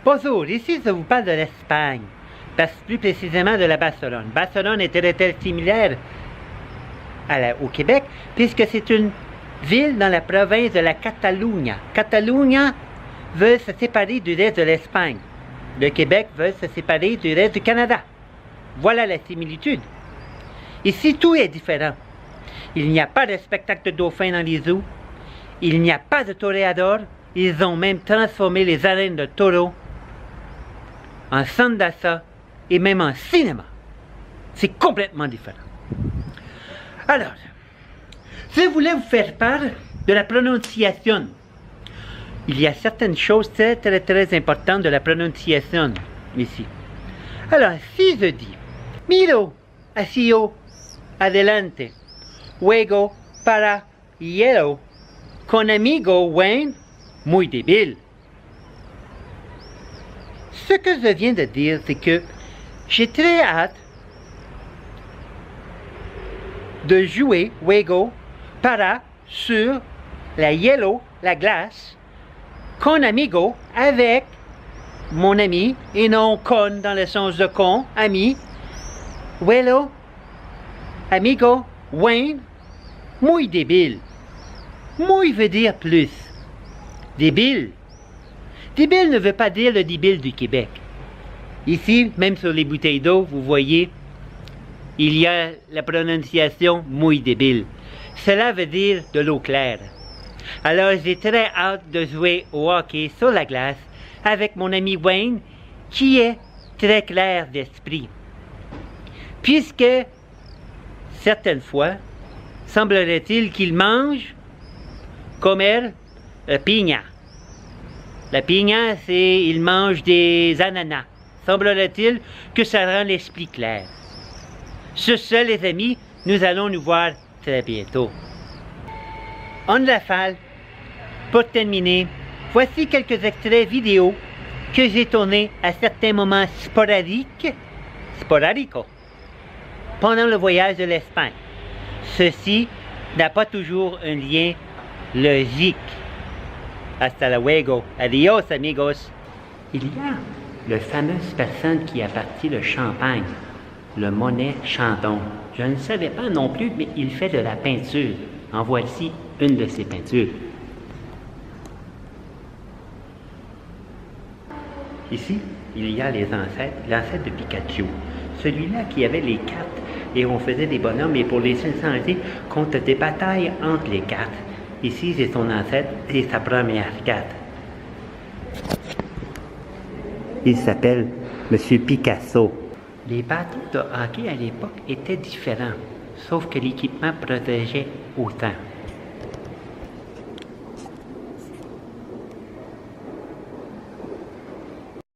Bonjour, ici je vous parle de l'Espagne, plus précisément de la Barcelone. Barcelone est similaire au Québec, puisque c'est une ville dans la province de la Catalunya. Catalunya veut se séparer du reste de l'Espagne. Le Québec veut se séparer du reste du Canada. Voilà la similitude. Ici, tout est différent. Il n'y a pas de spectacle de dauphins dans les zoos. Il n'y a pas de toréadors. Ils ont même transformé les arènes de taureaux en centre d'achat et même en cinéma. C'est complètement différent. Alors, je voulais vous faire part de la prononciation. Il y a certaines choses très importantes de la prononciation ici. Alors, si je dis miro hacia adelante, luego para hielo, con amigo Wayne, muy débil. Ce que je viens de dire, c'est que j'ai très hâte de jouer luego para sur la hielo, la glace, con amigo, avec mon ami, et non con dans le sens de con, ami, huelo, amigo, Wayne, muy débil. Muy veut dire plus. Débile. Débile ne veut pas dire le débile du Québec. Ici, même sur les bouteilles d'eau, vous voyez, il y a la prononciation muy débile. Cela veut dire de l'eau claire. Alors, j'ai très hâte de jouer au hockey sur la glace avec mon ami Wayne, qui est très clair d'esprit. Puisque, certaines fois, semblerait-il qu'il mange, comer, piña. La piña, c'est il mange des ananas. Semblerait-il que ça rend l'esprit clair. Sur ce, les amis, nous allons nous voir très bientôt. En rafale, pour terminer, voici quelques extraits vidéo que j'ai tournés à certains moments sporadiques, pendant le voyage de l'Espagne. Ceci n'a pas toujours un lien logique. Hasta luego. Adios, amigos. Il y a le fameuse personne qui a parti le champagne, le Monet Chandon. Je ne savais pas non plus, mais il fait de la peinture. En voici une de ses peintures. Ici, il y a l'ancêtre de Pikachu. Celui-là qui avait les cartes et on faisait des bonhommes et pour les changer contre des batailles entre les cartes. Ici, c'est son ancêtre et sa première carte. Il s'appelle M. Picasso. Les bateaux de hockey à l'époque étaient différents, sauf que l'équipement protégeait autant.